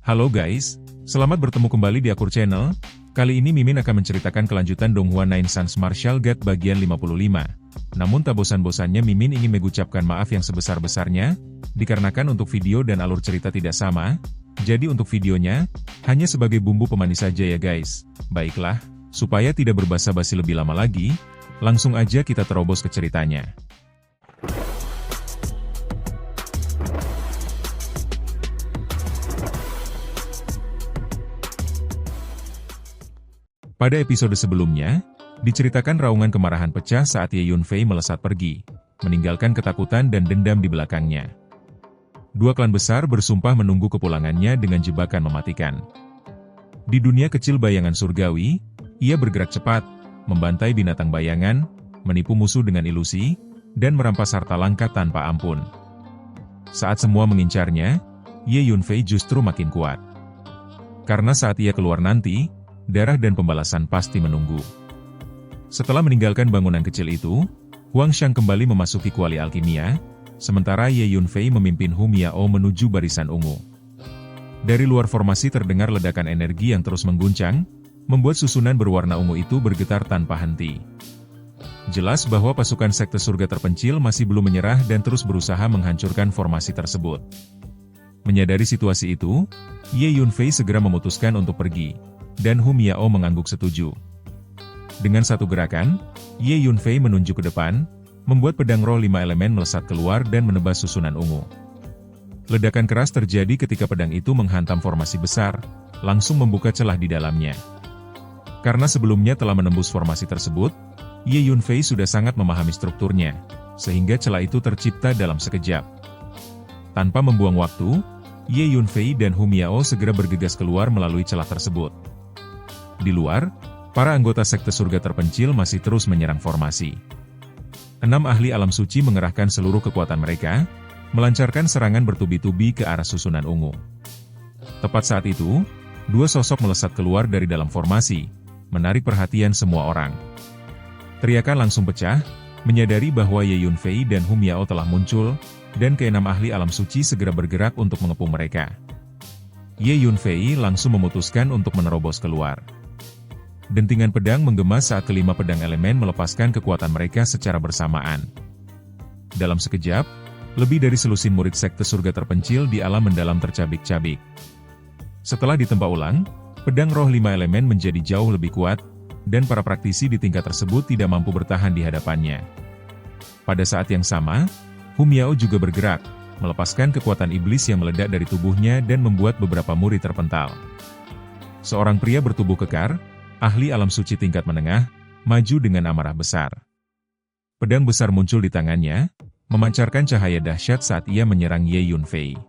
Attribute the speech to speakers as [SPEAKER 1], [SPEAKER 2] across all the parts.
[SPEAKER 1] Halo guys, selamat bertemu kembali di Akur Channel. Kali ini Mimin akan menceritakan kelanjutan Donghua Nine Sons Martial Guard bagian 55. Namun tak bosan-bosannya Mimin ingin mengucapkan maaf yang sebesar-besarnya, dikarenakan untuk video dan alur cerita tidak sama, jadi untuk videonya, hanya sebagai bumbu pemanis saja ya guys. Baiklah, supaya tidak berbasa-basi lebih lama lagi, langsung aja kita terobos ke ceritanya. Pada episode sebelumnya, diceritakan raungan kemarahan pecah saat Ye Yunfei melesat pergi, meninggalkan ketakutan dan dendam di belakangnya. Dua klan besar bersumpah menunggu kepulangannya dengan jebakan mematikan. Di dunia kecil bayangan surgawi, ia bergerak cepat, membantai binatang bayangan, menipu musuh dengan ilusi, dan merampas harta langka tanpa ampun. Saat semua mengincarnya, Ye Yunfei justru makin kuat. Karena saat ia keluar nanti, darah dan pembalasan pasti menunggu. Setelah meninggalkan bangunan kecil itu, Huang Shang kembali memasuki kuali alkimia, sementara Ye Yunfei memimpin Hu Miao menuju barisan ungu. Dari luar formasi terdengar ledakan energi yang terus mengguncang, membuat susunan berwarna ungu itu bergetar tanpa henti. Jelas bahwa pasukan sekte surga terpencil masih belum menyerah dan terus berusaha menghancurkan formasi tersebut. Menyadari situasi itu, Ye Yunfei segera memutuskan untuk pergi, dan Hu Miao mengangguk setuju. Dengan satu gerakan, Ye Yunfei menunjuk ke depan, membuat pedang roh 5 elemen melesat keluar dan menebas susunan ungu. Ledakan keras terjadi ketika pedang itu menghantam formasi besar, langsung membuka celah di dalamnya. Karena sebelumnya telah menembus formasi tersebut, Ye Yunfei sudah sangat memahami strukturnya, sehingga celah itu tercipta dalam sekejap. Tanpa membuang waktu, Ye Yunfei dan Hu Miao segera bergegas keluar melalui celah tersebut. Di luar, para anggota sekte surga terpencil masih terus menyerang formasi. 6 ahli alam suci mengerahkan seluruh kekuatan mereka, melancarkan serangan bertubi-tubi ke arah susunan ungu. Tepat saat itu, dua sosok melesat keluar dari dalam formasi, menarik perhatian semua orang. Teriakan langsung pecah, menyadari bahwa Ye Yunfei dan Hu Miao telah muncul, dan ke-6 ahli alam suci segera bergerak untuk mengepung mereka. Ye Yunfei langsung memutuskan untuk menerobos keluar. Dentingan pedang menggema saat kelima pedang elemen melepaskan kekuatan mereka secara bersamaan. Dalam sekejap, lebih dari selusin murid sekte surga terpencil di alam mendalam tercabik-cabik. Setelah ditempa ulang, pedang roh 5 elemen menjadi jauh lebih kuat, dan para praktisi di tingkat tersebut tidak mampu bertahan di hadapannya. Pada saat yang sama, Hu Miao juga bergerak, melepaskan kekuatan iblis yang meledak dari tubuhnya dan membuat beberapa murid terpental. Seorang pria bertubuh kekar, ahli alam suci tingkat menengah, maju dengan amarah besar. Pedang besar muncul di tangannya, memancarkan cahaya dahsyat saat ia menyerang Ye Yunfei.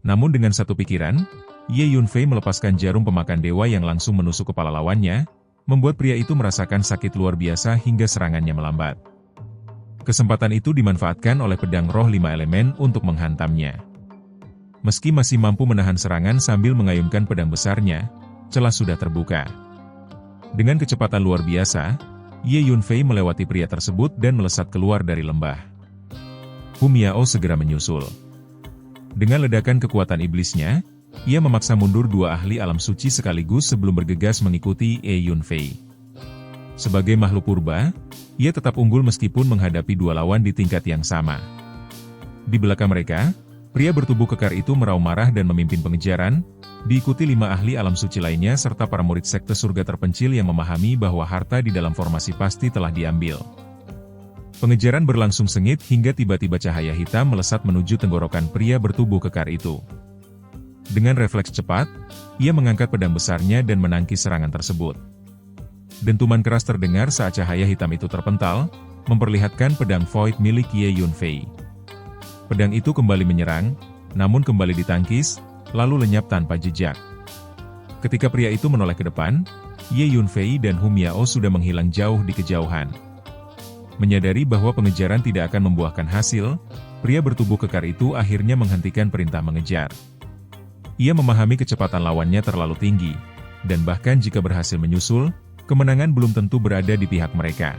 [SPEAKER 1] Namun dengan satu pikiran, Ye Yunfei melepaskan jarum pemakan dewa yang langsung menusuk kepala lawannya, membuat pria itu merasakan sakit luar biasa hingga serangannya melambat. Kesempatan itu dimanfaatkan oleh pedang roh 5 elemen untuk menghantamnya. Meski masih mampu menahan serangan sambil mengayunkan pedang besarnya, celah sudah terbuka. Dengan kecepatan luar biasa, Ye Yunfei melewati pria tersebut dan melesat keluar dari lembah. Hu Miao segera menyusul. Dengan ledakan kekuatan iblisnya, ia memaksa mundur dua ahli alam suci sekaligus sebelum bergegas mengikuti Ye Yunfei. Sebagai makhluk purba, ia tetap unggul meskipun menghadapi dua lawan di tingkat yang sama. Di belakang mereka, pria bertubuh kekar itu meraung marah dan memimpin pengejaran, diikuti 5 ahli alam suci lainnya serta para murid sekte surga terpencil yang memahami bahwa harta di dalam formasi pasti telah diambil. Pengejaran berlangsung sengit hingga tiba-tiba cahaya hitam melesat menuju tenggorokan pria bertubuh kekar itu. Dengan refleks cepat, ia mengangkat pedang besarnya dan menangkis serangan tersebut. Dentuman keras terdengar saat cahaya hitam itu terpental, memperlihatkan pedang void milik Ye Yunfei. Pedang itu kembali menyerang, namun kembali ditangkis, lalu lenyap tanpa jejak. Ketika pria itu menoleh ke depan, Ye Yunfei dan Hu Miao sudah menghilang jauh di kejauhan. Menyadari bahwa pengejaran tidak akan membuahkan hasil, pria bertubuh kekar itu akhirnya menghentikan perintah mengejar. Ia memahami kecepatan lawannya terlalu tinggi, dan bahkan jika berhasil menyusul, kemenangan belum tentu berada di pihak mereka.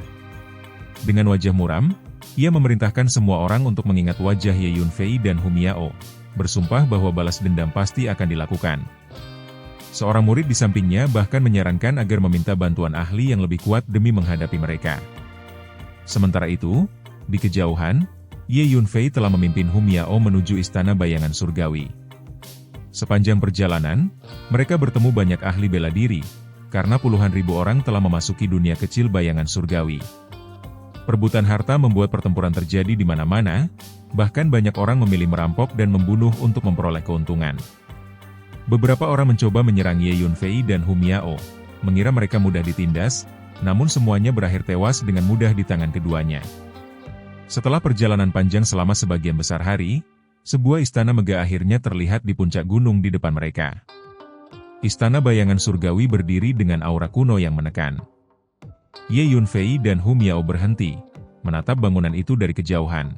[SPEAKER 1] Dengan wajah muram, ia memerintahkan semua orang untuk mengingat wajah Ye Yunfei dan Hu Miao, bersumpah bahwa balas dendam pasti akan dilakukan. Seorang murid di sampingnya bahkan menyarankan agar meminta bantuan ahli yang lebih kuat demi menghadapi mereka. Sementara itu, di kejauhan, Ye Yunfei telah memimpin Hum Yao menuju istana bayangan surgawi. Sepanjang perjalanan, mereka bertemu banyak ahli bela diri, karena puluhan ribu orang telah memasuki dunia kecil bayangan surgawi. Perebutan harta membuat pertempuran terjadi di mana-mana, bahkan banyak orang memilih merampok dan membunuh untuk memperoleh keuntungan. Beberapa orang mencoba menyerang Ye Yunfei dan Hum Yao, mengira mereka mudah ditindas, namun semuanya berakhir tewas dengan mudah di tangan keduanya. Setelah perjalanan panjang selama sebagian besar hari, sebuah istana megah akhirnya terlihat di puncak gunung di depan mereka. Istana bayangan surgawi berdiri dengan aura kuno yang menekan. Ye Yunfei dan Hum Yao berhenti, menatap bangunan itu dari kejauhan.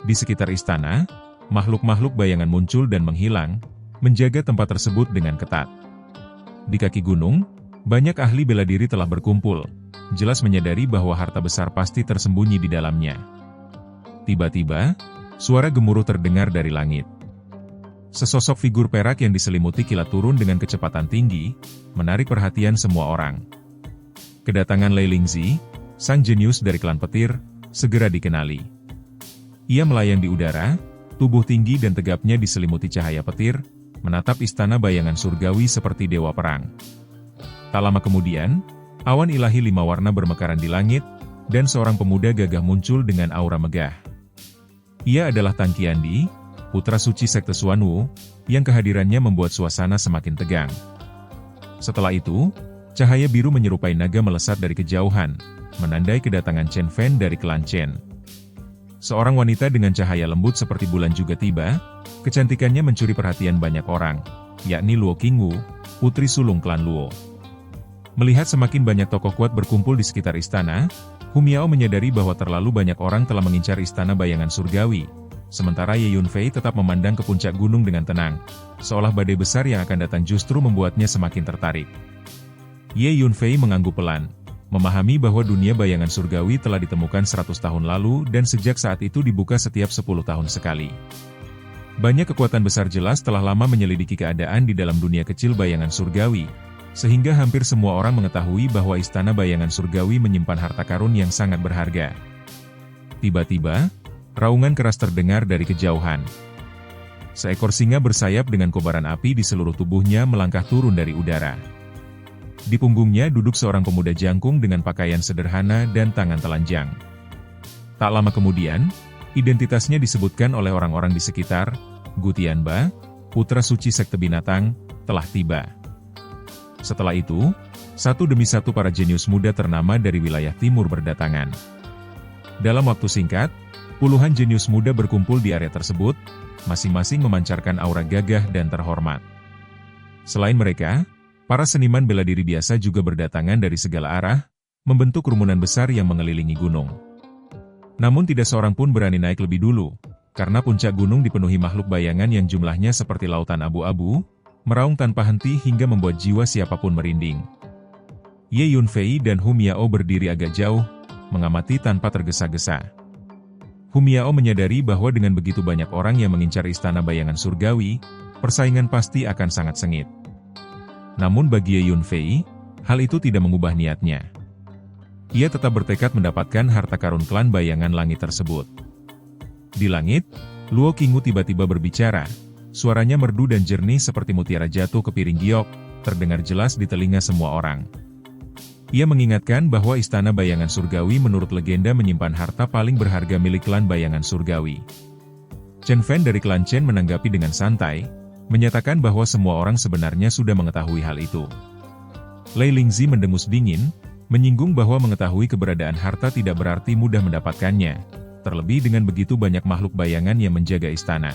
[SPEAKER 1] Di sekitar istana, makhluk-makhluk bayangan muncul dan menghilang, menjaga tempat tersebut dengan ketat. Di kaki gunung, banyak ahli bela diri telah berkumpul, jelas menyadari bahwa harta besar pasti tersembunyi di dalamnya. Tiba-tiba, suara gemuruh terdengar dari langit. Sesosok figur perak yang diselimuti kilat turun dengan kecepatan tinggi, menarik perhatian semua orang. Kedatangan Lei Lingzi, sang jenius dari klan petir, segera dikenali. Ia melayang di udara, tubuh tinggi dan tegapnya diselimuti cahaya petir, menatap istana bayangan surgawi seperti dewa perang. Tak lama kemudian, awan ilahi 5 warna bermekaran di langit, dan seorang pemuda gagah muncul dengan aura megah. Ia adalah Tan Qiandi, putra suci sekte Xuanwu, yang kehadirannya membuat suasana semakin tegang. Setelah itu, cahaya biru menyerupai naga melesat dari kejauhan, menandai kedatangan Chen Fan dari klan Chen. Seorang wanita dengan cahaya lembut seperti bulan juga tiba, kecantikannya mencuri perhatian banyak orang, yakni Luo Qingwu, putri sulung klan Luo. Melihat semakin banyak tokoh kuat berkumpul di sekitar istana, Hum Yao menyadari bahwa terlalu banyak orang telah mengincar istana bayangan surgawi, sementara Ye Yunfei tetap memandang ke puncak gunung dengan tenang, seolah badai besar yang akan datang justru membuatnya semakin tertarik. Ye Yunfei mengangguk pelan, memahami bahwa dunia bayangan surgawi telah ditemukan 100 tahun lalu dan sejak saat itu dibuka setiap 10 tahun sekali. Banyak kekuatan besar jelas telah lama menyelidiki keadaan di dalam dunia kecil bayangan surgawi, sehingga hampir semua orang mengetahui bahwa istana bayangan surgawi menyimpan harta karun yang sangat berharga. Tiba-tiba, raungan keras terdengar dari kejauhan. Seekor singa bersayap dengan kobaran api di seluruh tubuhnya melangkah turun dari udara. Di punggungnya duduk seorang pemuda jangkung dengan pakaian sederhana dan tangan telanjang. Tak lama kemudian, identitasnya disebutkan oleh orang-orang di sekitar, Gu Tianba, putra suci sekte binatang, telah tiba. Setelah itu, satu demi satu para jenius muda ternama dari wilayah timur berdatangan. Dalam waktu singkat, puluhan jenius muda berkumpul di area tersebut, masing-masing memancarkan aura gagah dan terhormat. Selain mereka, para seniman bela diri biasa juga berdatangan dari segala arah, membentuk kerumunan besar yang mengelilingi gunung. Namun tidak seorang pun berani naik lebih dulu, karena puncak gunung dipenuhi makhluk bayangan yang jumlahnya seperti lautan abu-abu, meraung tanpa henti hingga membuat jiwa siapapun merinding. Ye Yunfei dan Hum Yao berdiri agak jauh, mengamati tanpa tergesa-gesa. Hum Yao menyadari bahwa dengan begitu banyak orang yang mengincar istana bayangan surgawi, persaingan pasti akan sangat sengit. Namun bagi Ye Yunfei, hal itu tidak mengubah niatnya. Ia tetap bertekad mendapatkan harta karun klan bayangan langit tersebut. Di langit, Luo Qingwu tiba-tiba berbicara, suaranya merdu dan jernih seperti mutiara jatuh ke piring giok, terdengar jelas di telinga semua orang. Ia mengingatkan bahwa istana bayangan surgawi menurut legenda menyimpan harta paling berharga milik klan bayangan surgawi. Chen Fan dari klan Chen menanggapi dengan santai, menyatakan bahwa semua orang sebenarnya sudah mengetahui hal itu. Lei Lingzi mendengus dingin, menyinggung bahwa mengetahui keberadaan harta tidak berarti mudah mendapatkannya, terlebih dengan begitu banyak makhluk bayangan yang menjaga istana.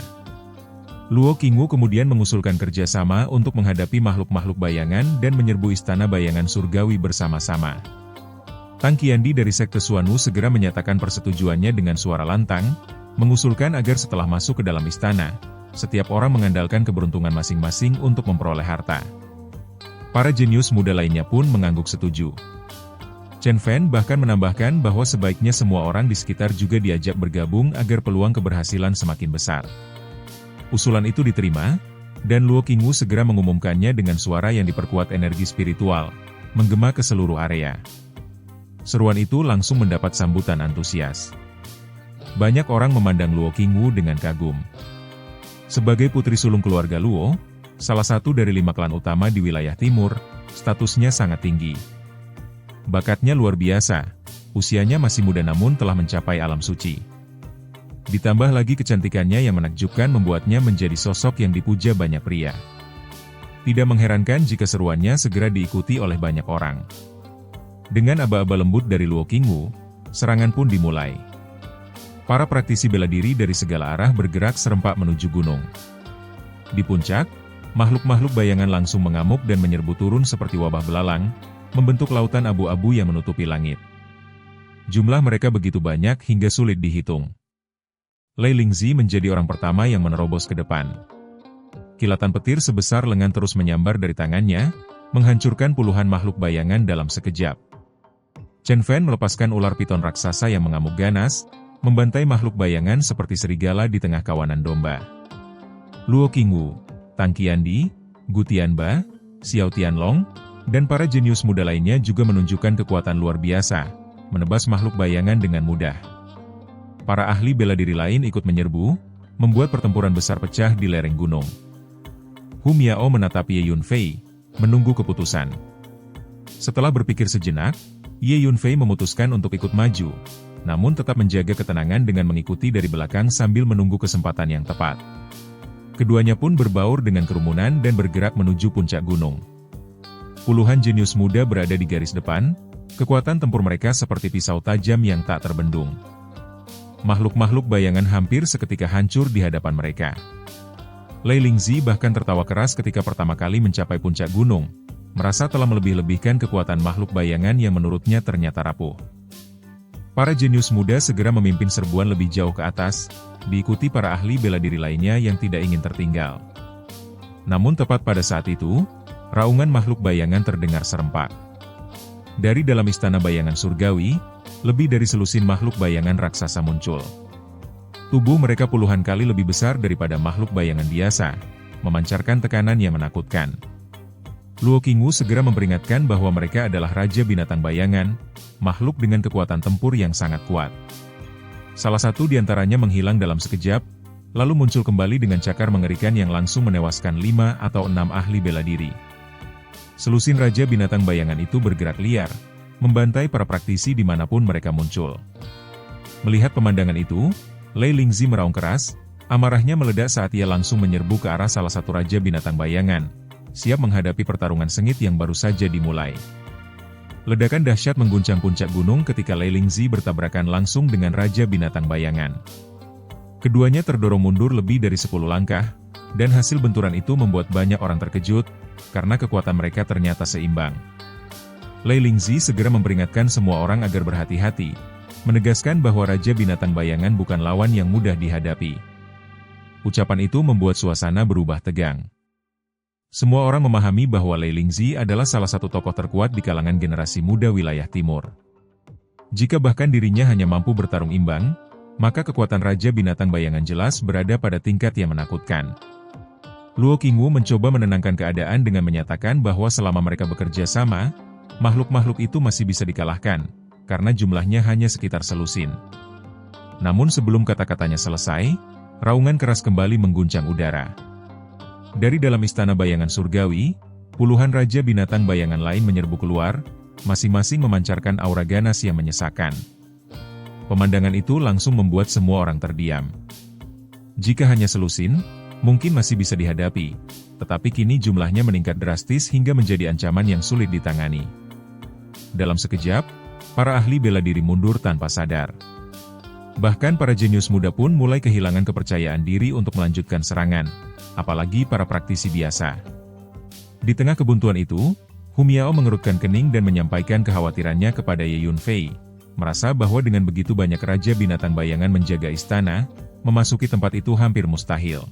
[SPEAKER 1] Luo Qingwu kemudian mengusulkan kerjasama untuk menghadapi makhluk-makhluk bayangan dan menyerbu istana bayangan surgawi bersama-sama. Tan Qiandi dari sekte Xuanwu segera menyatakan persetujuannya dengan suara lantang, mengusulkan agar setelah masuk ke dalam istana, setiap orang mengandalkan keberuntungan masing-masing untuk memperoleh harta. Para jenius muda lainnya pun mengangguk setuju. Chen Fan bahkan menambahkan bahwa sebaiknya semua orang di sekitar juga diajak bergabung agar peluang keberhasilan semakin besar. Usulan itu diterima, dan Luo Qingwu segera mengumumkannya dengan suara yang diperkuat energi spiritual, menggema ke seluruh area. Seruan itu langsung mendapat sambutan antusias. Banyak orang memandang Luo Qingwu dengan kagum. Sebagai putri sulung keluarga Luo, salah satu dari 5 klan utama di wilayah timur, statusnya sangat tinggi. Bakatnya luar biasa, usianya masih muda namun telah mencapai alam suci. Ditambah lagi kecantikannya yang menakjubkan membuatnya menjadi sosok yang dipuja banyak pria. Tidak mengherankan jika seruannya segera diikuti oleh banyak orang. Dengan aba-aba lembut dari Luo Qingwu, serangan pun dimulai. Para praktisi bela diri dari segala arah bergerak serempak menuju gunung. Di puncak, makhluk-makhluk bayangan langsung mengamuk dan menyerbu turun seperti wabah belalang, membentuk lautan abu-abu yang menutupi langit. Jumlah mereka begitu banyak hingga sulit dihitung. Lei Lingzi menjadi orang pertama yang menerobos ke depan. Kilatan petir sebesar lengan terus menyambar dari tangannya, menghancurkan puluhan makhluk bayangan dalam sekejap. Chen Fan melepaskan ular piton raksasa yang mengamuk ganas, membantai makhluk bayangan seperti serigala di tengah kawanan domba. Luo Qingwu, Tang Qiandi, Gu Tianba, Xiao Tianlong, dan para jenius muda lainnya juga menunjukkan kekuatan luar biasa, menebas makhluk bayangan dengan mudah. Para ahli bela diri lain ikut menyerbu, membuat pertempuran besar pecah di lereng gunung. Hu Miao menatap Ye Yunfei, menunggu keputusan. Setelah berpikir sejenak, Ye Yunfei memutuskan untuk ikut maju, namun tetap menjaga ketenangan dengan mengikuti dari belakang sambil menunggu kesempatan yang tepat. Keduanya pun berbaur dengan kerumunan dan bergerak menuju puncak gunung. Puluhan jenius muda berada di garis depan, kekuatan tempur mereka seperti pisau tajam yang tak terbendung. Makhluk-makhluk bayangan hampir seketika hancur di hadapan mereka. Lei Lingzi bahkan tertawa keras ketika pertama kali mencapai puncak gunung, merasa telah melebih-lebihkan kekuatan makhluk bayangan yang menurutnya ternyata rapuh. Para jenius muda segera memimpin serbuan lebih jauh ke atas, diikuti para ahli bela diri lainnya yang tidak ingin tertinggal. Namun tepat pada saat itu, raungan makhluk bayangan terdengar serempak. Dari dalam istana bayangan surgawi, lebih dari selusin makhluk bayangan raksasa muncul. Tubuh mereka puluhan kali lebih besar daripada makhluk bayangan biasa, memancarkan tekanan yang menakutkan. Luo Qingwu segera memperingatkan bahwa mereka adalah Raja Binatang Bayangan, makhluk dengan kekuatan tempur yang sangat kuat. Salah satu di antaranya menghilang dalam sekejap, lalu muncul kembali dengan cakar mengerikan yang langsung menewaskan 5 atau 6 ahli bela diri. Selusin Raja Binatang Bayangan itu bergerak liar, membantai para praktisi dimanapun mereka muncul. Melihat pemandangan itu, Lei Lingzi meraung keras, amarahnya meledak saat ia langsung menyerbu ke arah salah satu Raja Binatang Bayangan, siap menghadapi pertarungan sengit yang baru saja dimulai. Ledakan dahsyat mengguncang puncak gunung ketika Lei Lingzi bertabrakan langsung dengan Raja Binatang Bayangan. Keduanya terdorong mundur lebih dari 10 langkah, dan hasil benturan itu membuat banyak orang terkejut, karena kekuatan mereka ternyata seimbang. Lei Lingzi segera memperingatkan semua orang agar berhati-hati, menegaskan bahwa Raja Binatang Bayangan bukan lawan yang mudah dihadapi. Ucapan itu membuat suasana berubah tegang. Semua orang memahami bahwa Lei Lingzi adalah salah satu tokoh terkuat di kalangan generasi muda wilayah timur. Jika bahkan dirinya hanya mampu bertarung imbang, maka kekuatan Raja Binatang Bayangan jelas berada pada tingkat yang menakutkan. Luo Qingwu mencoba menenangkan keadaan dengan menyatakan bahwa selama mereka bekerja sama, makhluk-makhluk itu masih bisa dikalahkan, karena jumlahnya hanya sekitar selusin. Namun sebelum kata-katanya selesai, raungan keras kembali mengguncang udara. Dari dalam istana bayangan surgawi, puluhan Raja Binatang Bayangan lain menyerbu keluar, masing-masing memancarkan aura ganas yang menyesakan. Pemandangan itu langsung membuat semua orang terdiam. Jika hanya selusin, mungkin masih bisa dihadapi, tetapi kini jumlahnya meningkat drastis hingga menjadi ancaman yang sulit ditangani. Dalam sekejap, para ahli bela diri mundur tanpa sadar. Bahkan para jenius muda pun mulai kehilangan kepercayaan diri untuk melanjutkan serangan, apalagi para praktisi biasa. Di tengah kebuntuan itu, Hu Miao mengerutkan kening dan menyampaikan kekhawatirannya kepada Ye Yunfei, merasa bahwa dengan begitu banyak Raja Binatang Bayangan menjaga istana, memasuki tempat itu hampir mustahil.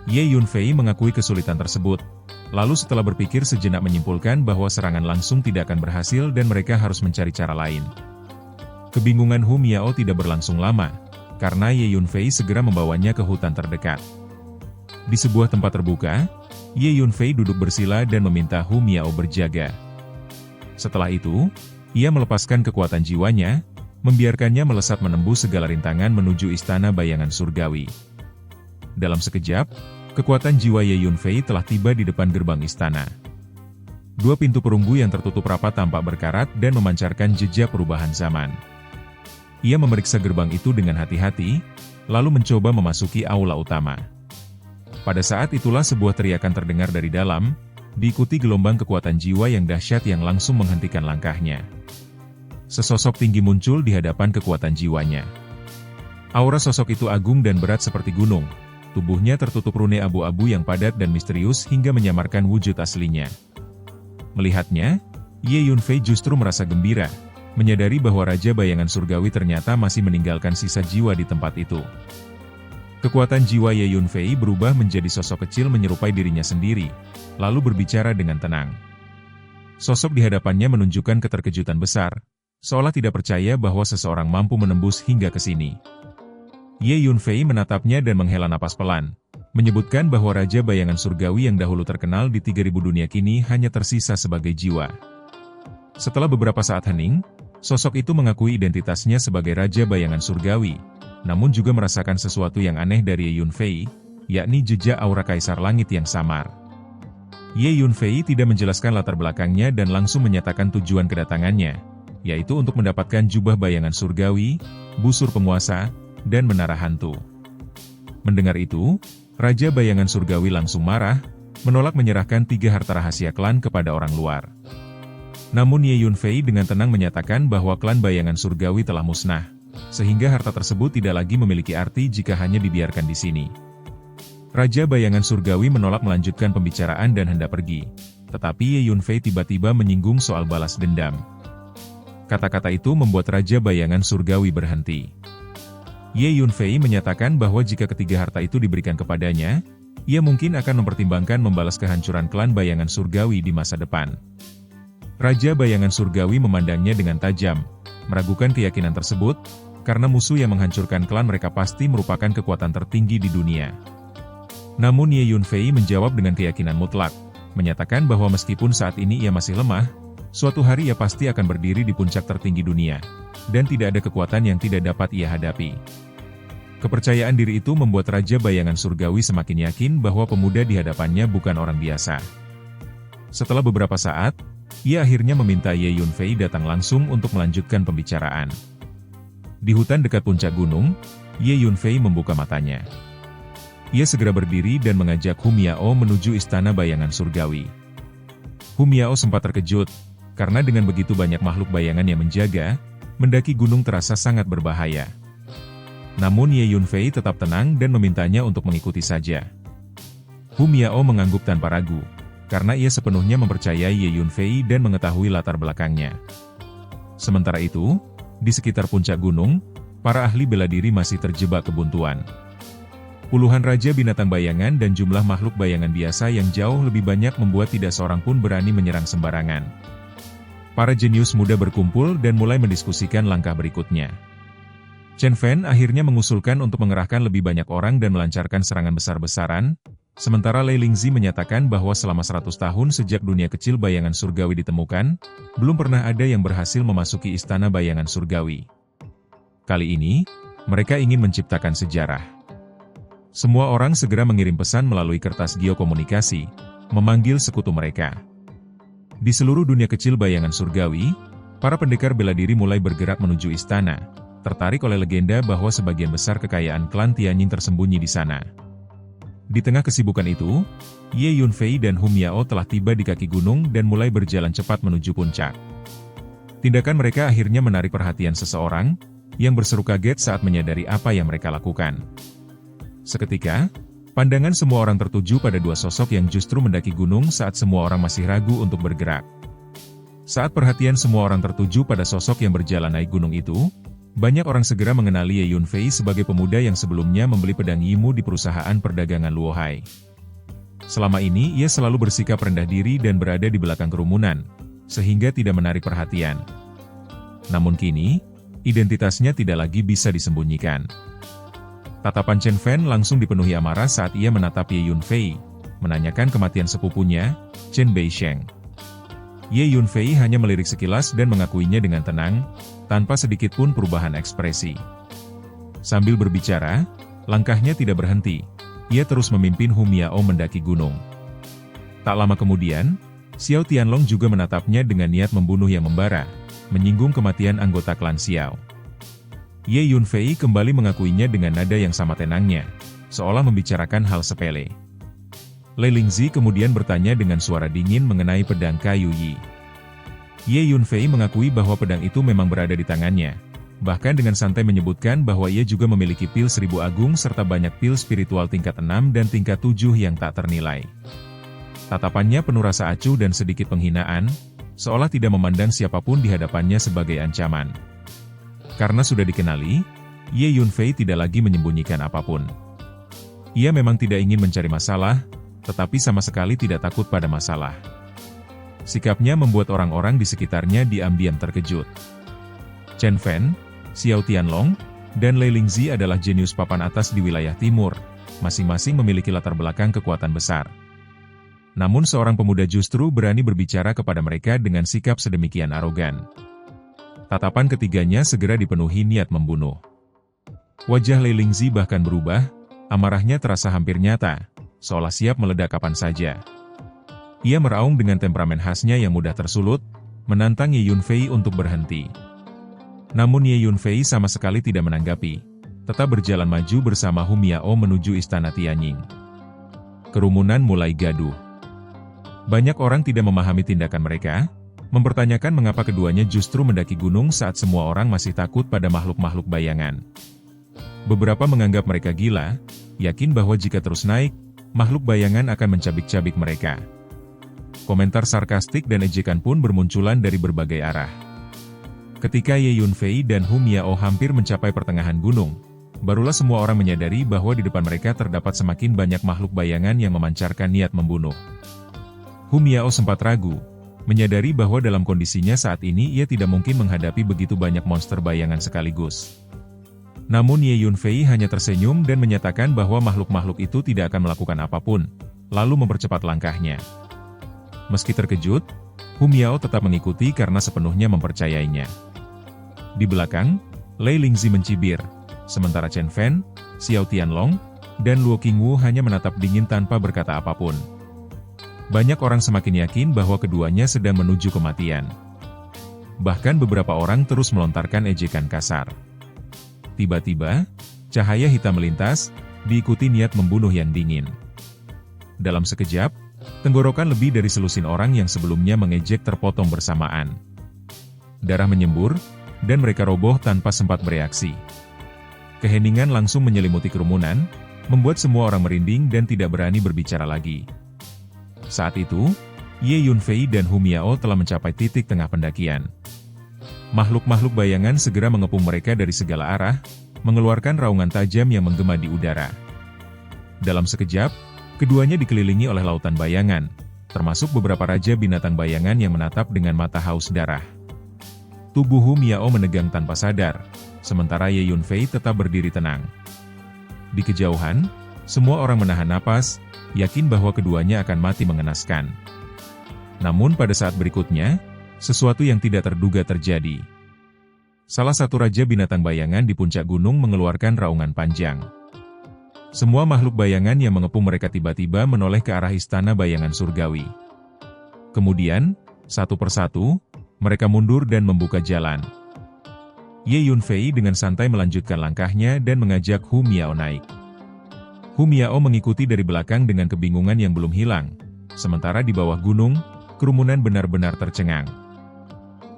[SPEAKER 1] Ye Yunfei mengakui kesulitan tersebut, lalu setelah berpikir sejenak menyimpulkan bahwa serangan langsung tidak akan berhasil dan mereka harus mencari cara lain. Kebingungan Hu Miao tidak berlangsung lama, karena Ye Yunfei segera membawanya ke hutan terdekat. Di sebuah tempat terbuka, Ye Yunfei duduk bersila dan meminta Hu Miao berjaga. Setelah itu, ia melepaskan kekuatan jiwanya, membiarkannya melesat menembus segala rintangan menuju istana bayangan surgawi. Dalam sekejap, kekuatan jiwa Ye Yunfei telah tiba di depan gerbang istana. Dua pintu perunggu yang tertutup rapat tampak berkarat dan memancarkan jejak perubahan zaman. Ia memeriksa gerbang itu dengan hati-hati, lalu mencoba memasuki aula utama. Pada saat itulah sebuah teriakan terdengar dari dalam, diikuti gelombang kekuatan jiwa yang dahsyat yang langsung menghentikan langkahnya. Sesosok tinggi muncul di hadapan kekuatan jiwanya. Aura sosok itu agung dan berat seperti gunung, tubuhnya tertutup rune abu-abu yang padat dan misterius hingga menyamarkan wujud aslinya. Melihatnya, Ye Yunfei justru merasa gembira, menyadari bahwa Raja Bayangan Surgawi ternyata masih meninggalkan sisa jiwa di tempat itu. Kekuatan jiwa Ye Yunfei berubah menjadi sosok kecil menyerupai dirinya sendiri, lalu berbicara dengan tenang. Sosok di hadapannya menunjukkan keterkejutan besar, seolah tidak percaya bahwa seseorang mampu menembus hingga ke sini. Ye Yunfei menatapnya dan menghela napas pelan, menyebutkan bahwa Raja Bayangan Surgawi yang dahulu terkenal di 3000 dunia kini hanya tersisa sebagai jiwa. Setelah beberapa saat hening, sosok itu mengakui identitasnya sebagai Raja Bayangan Surgawi, namun juga merasakan sesuatu yang aneh dari Ye Yunfei, yakni jejak aura Kaisar Langit yang samar. Ye Yunfei tidak menjelaskan latar belakangnya dan langsung menyatakan tujuan kedatangannya, yaitu untuk mendapatkan jubah bayangan surgawi, busur penguasa, dan menara hantu. Mendengar itu, Raja Bayangan Surgawi langsung marah, menolak menyerahkan 3 harta rahasia klan kepada orang luar. Namun Ye Yunfei dengan tenang menyatakan bahwa klan Bayangan Surgawi telah musnah, sehingga harta tersebut tidak lagi memiliki arti jika hanya dibiarkan di sini. Raja Bayangan Surgawi menolak melanjutkan pembicaraan dan hendak pergi, tetapi Ye Yunfei tiba-tiba menyinggung soal balas dendam. Kata-kata itu membuat Raja Bayangan Surgawi berhenti. Ye Yunfei menyatakan bahwa jika ketiga harta itu diberikan kepadanya, ia mungkin akan mempertimbangkan membalas kehancuran klan Bayangan Surgawi di masa depan. Raja Bayangan Surgawi memandangnya dengan tajam, meragukan keyakinan tersebut, karena musuh yang menghancurkan klan mereka pasti merupakan kekuatan tertinggi di dunia. Namun Ye Yunfei menjawab dengan keyakinan mutlak, menyatakan bahwa meskipun saat ini ia masih lemah, suatu hari ia pasti akan berdiri di puncak tertinggi dunia, dan tidak ada kekuatan yang tidak dapat ia hadapi. Kepercayaan diri itu membuat Raja Bayangan Surgawi semakin yakin bahwa pemuda di hadapannya bukan orang biasa. Setelah beberapa saat, ia akhirnya meminta Ye Yunfei datang langsung untuk melanjutkan pembicaraan. Di hutan dekat puncak gunung, Ye Yunfei membuka matanya. Ia segera berdiri dan mengajak Hu Miao menuju istana bayangan surgawi. Hu Miao sempat terkejut, karena dengan begitu banyak makhluk bayangan yang menjaga, mendaki gunung terasa sangat berbahaya. Namun Ye Yunfei tetap tenang dan memintanya untuk mengikuti saja. Hu Miao mengangguk tanpa ragu, karena ia sepenuhnya mempercayai Ye Yunfei dan mengetahui latar belakangnya. Sementara itu, di sekitar puncak gunung, para ahli bela diri masih terjebak kebuntuan. Puluhan raja binatang bayangan dan jumlah makhluk bayangan biasa yang jauh lebih banyak membuat tidak seorang pun berani menyerang sembarangan. Para jenius muda berkumpul dan mulai mendiskusikan langkah berikutnya. Chen Fan akhirnya mengusulkan untuk mengerahkan lebih banyak orang dan melancarkan serangan besar-besaran, sementara Lei Lingzi menyatakan bahwa selama 100 tahun sejak dunia kecil bayangan surgawi ditemukan, belum pernah ada yang berhasil memasuki istana bayangan surgawi. Kali ini, mereka ingin menciptakan sejarah. Semua orang segera mengirim pesan melalui kertas geokomunikasi, memanggil sekutu mereka. Di seluruh dunia kecil bayangan surgawi, para pendekar bela diri mulai bergerak menuju istana, tertarik oleh legenda bahwa sebagian besar kekayaan klan Tianjin tersembunyi di sana. Di tengah kesibukan itu, Ye Yunfei dan Hu Miao telah tiba di kaki gunung dan mulai berjalan cepat menuju puncak. Tindakan mereka akhirnya menarik perhatian seseorang, yang berseru kaget saat menyadari apa yang mereka lakukan. Seketika, pandangan semua orang tertuju pada dua sosok yang justru mendaki gunung saat semua orang masih ragu untuk bergerak. Saat perhatian semua orang tertuju pada sosok yang berjalan naik gunung itu, banyak orang segera mengenali Ye Yunfei sebagai pemuda yang sebelumnya membeli pedang Yimu di perusahaan perdagangan Luohai. Selama ini ia selalu bersikap rendah diri dan berada di belakang kerumunan, sehingga tidak menarik perhatian. Namun kini, identitasnya tidak lagi bisa disembunyikan. Tatapan Chen Fan langsung dipenuhi amarah saat ia menatap Ye Yunfei, menanyakan kematian sepupunya, Chen Beisheng. Ye Yunfei hanya melirik sekilas dan mengakuinya dengan tenang, tanpa sedikit pun perubahan ekspresi. Sambil berbicara, langkahnya tidak berhenti. Ia terus memimpin Hu Miao mendaki gunung. Tak lama kemudian, Xiao Tianlong juga menatapnya dengan niat membunuh yang membara, menyinggung kematian anggota klan Xiao. Ye Yunfei kembali mengakuinya dengan nada yang sama tenangnya, seolah membicarakan hal sepele. Lei Lingzi kemudian bertanya dengan suara dingin mengenai pedang kayu Yi. Ye Yunfei mengakui bahwa pedang itu memang berada di tangannya, bahkan dengan santai menyebutkan bahwa ia juga memiliki pil 1000 agung serta banyak pil spiritual tingkat 6 dan tingkat 7 yang tak ternilai. Tatapannya penuh rasa acuh dan sedikit penghinaan, seolah tidak memandang siapapun di hadapannya sebagai ancaman. Karena sudah dikenali, Ye Yunfei tidak lagi menyembunyikan apapun. Ia memang tidak ingin mencari masalah, tetapi sama sekali tidak takut pada masalah. Sikapnya membuat orang-orang di sekitarnya diam-diam terkejut. Chen Fan, Xiao Tianlong, dan Lei Lingzi adalah jenius papan atas di wilayah timur, masing-masing memiliki latar belakang kekuatan besar. Namun seorang pemuda justru berani berbicara kepada mereka dengan sikap sedemikian arogan. Tatapan ketiganya segera dipenuhi niat membunuh. Wajah Lei Lingzi bahkan berubah, amarahnya terasa hampir nyata, seolah siap meledak kapan saja. Ia meraung dengan temperamen khasnya yang mudah tersulut, menantang Ye Yunfei untuk berhenti. Namun Ye Yunfei sama sekali tidak menanggapi, tetap berjalan maju bersama Hu Miao menuju istana Tianying. Kerumunan mulai gaduh. Banyak orang tidak memahami tindakan mereka, mempertanyakan mengapa keduanya justru mendaki gunung saat semua orang masih takut pada makhluk-makhluk bayangan. Beberapa menganggap mereka gila, yakin bahwa jika terus naik, makhluk bayangan akan mencabik-cabik mereka. Komentar sarkastik dan ejekan pun bermunculan dari berbagai arah. Ketika Ye Yunfei dan Hu Miao hampir mencapai pertengahan gunung, barulah semua orang menyadari bahwa di depan mereka terdapat semakin banyak makhluk bayangan yang memancarkan niat membunuh. Hu Miao sempat ragu, menyadari bahwa dalam kondisinya saat ini ia tidak mungkin menghadapi begitu banyak monster bayangan sekaligus. Namun Ye Yunfei hanya tersenyum dan menyatakan bahwa makhluk-makhluk itu tidak akan melakukan apapun, lalu mempercepat langkahnya. Meski terkejut, Hu Miao tetap mengikuti karena sepenuhnya mempercayainya. Di belakang, Lei Lingzi mencibir, sementara Chen Fan, Xiao Tianlong, dan Luo Qingwu hanya menatap dingin tanpa berkata apapun. Banyak orang semakin yakin bahwa keduanya sedang menuju kematian. Bahkan beberapa orang terus melontarkan ejekan kasar. Tiba-tiba, cahaya hitam melintas, diikuti niat membunuh yang dingin. Dalam sekejap, tenggorokan lebih dari selusin orang yang sebelumnya mengejek terpotong bersamaan. Darah menyembur, dan mereka roboh tanpa sempat bereaksi. Keheningan langsung menyelimuti kerumunan, membuat semua orang merinding dan tidak berani berbicara lagi. Saat itu, Ye Yunfei dan Hu Miao telah mencapai titik tengah pendakian. Makhluk-makhluk bayangan segera mengepung mereka dari segala arah, mengeluarkan raungan tajam yang menggema di udara. Dalam sekejap, keduanya dikelilingi oleh lautan bayangan, termasuk beberapa raja binatang bayangan yang menatap dengan mata haus darah. Tubuh Hu Miao menegang tanpa sadar, sementara Ye Yunfei tetap berdiri tenang. Di kejauhan, semua orang menahan napas, yakin bahwa keduanya akan mati mengenaskan. Namun pada saat berikutnya, sesuatu yang tidak terduga terjadi. Salah satu raja binatang bayangan di puncak gunung mengeluarkan raungan panjang. Semua makhluk bayangan yang mengepung mereka tiba-tiba menoleh ke arah istana bayangan surgawi. Kemudian, satu persatu, mereka mundur dan membuka jalan. Ye Yunfei dengan santai melanjutkan langkahnya dan mengajak Hu Miao naik. Hu Miao mengikuti dari belakang dengan kebingungan yang belum hilang, sementara di bawah gunung, kerumunan benar-benar tercengang.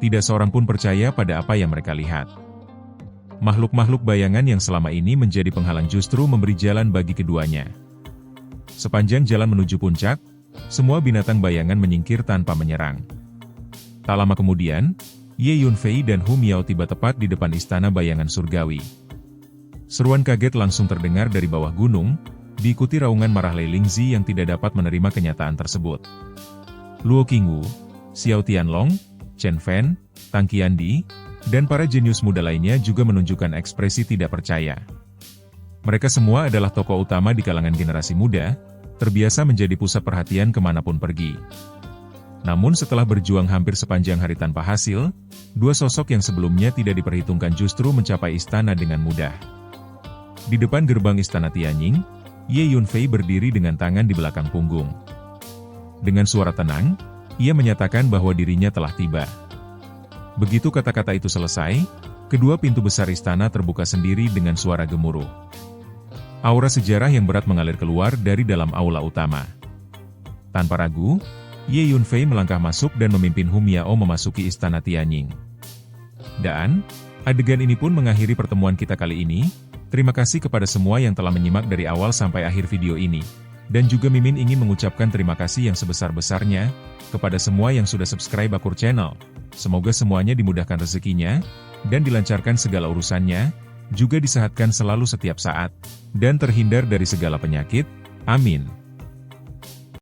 [SPEAKER 1] Tidak seorang pun percaya pada apa yang mereka lihat. Makhluk-makhluk bayangan yang selama ini menjadi penghalang justru memberi jalan bagi keduanya. Sepanjang jalan menuju puncak, semua binatang bayangan menyingkir tanpa menyerang. Tak lama kemudian, Ye Yunfei dan Hu Miao tiba tepat di depan istana bayangan surgawi. Seruan kaget langsung terdengar dari bawah gunung, diikuti raungan marah Lei Lingzi yang tidak dapat menerima kenyataan tersebut. Luo Qingwu, Xiao Tianlong, Chen Fan, Tang Qiandi, dan para jenius muda lainnya juga menunjukkan ekspresi tidak percaya. Mereka semua adalah tokoh utama di kalangan generasi muda, terbiasa menjadi pusat perhatian kemanapun pergi. Namun setelah berjuang hampir sepanjang hari tanpa hasil, dua sosok yang sebelumnya tidak diperhitungkan justru mencapai istana dengan mudah. Di depan gerbang istana Tianjing, Ye Yunfei berdiri dengan tangan di belakang punggung. Dengan suara tenang, ia menyatakan bahwa dirinya telah tiba. Begitu kata-kata itu selesai, kedua pintu besar istana terbuka sendiri dengan suara gemuruh. Aura sejarah yang berat mengalir keluar dari dalam aula utama. Tanpa ragu, Ye Yunfei melangkah masuk dan memimpin Hum Yao memasuki istana Tianjing. Dan, adegan ini pun mengakhiri pertemuan kita kali ini. Terima kasih kepada semua yang telah menyimak dari awal sampai akhir video ini. Dan juga Mimin ingin mengucapkan terima kasih yang sebesar-besarnya kepada semua yang sudah subscribe Akur Channel. Semoga semuanya dimudahkan rezekinya, dan dilancarkan segala urusannya, juga disehatkan selalu setiap saat, dan terhindar dari segala penyakit. Amin.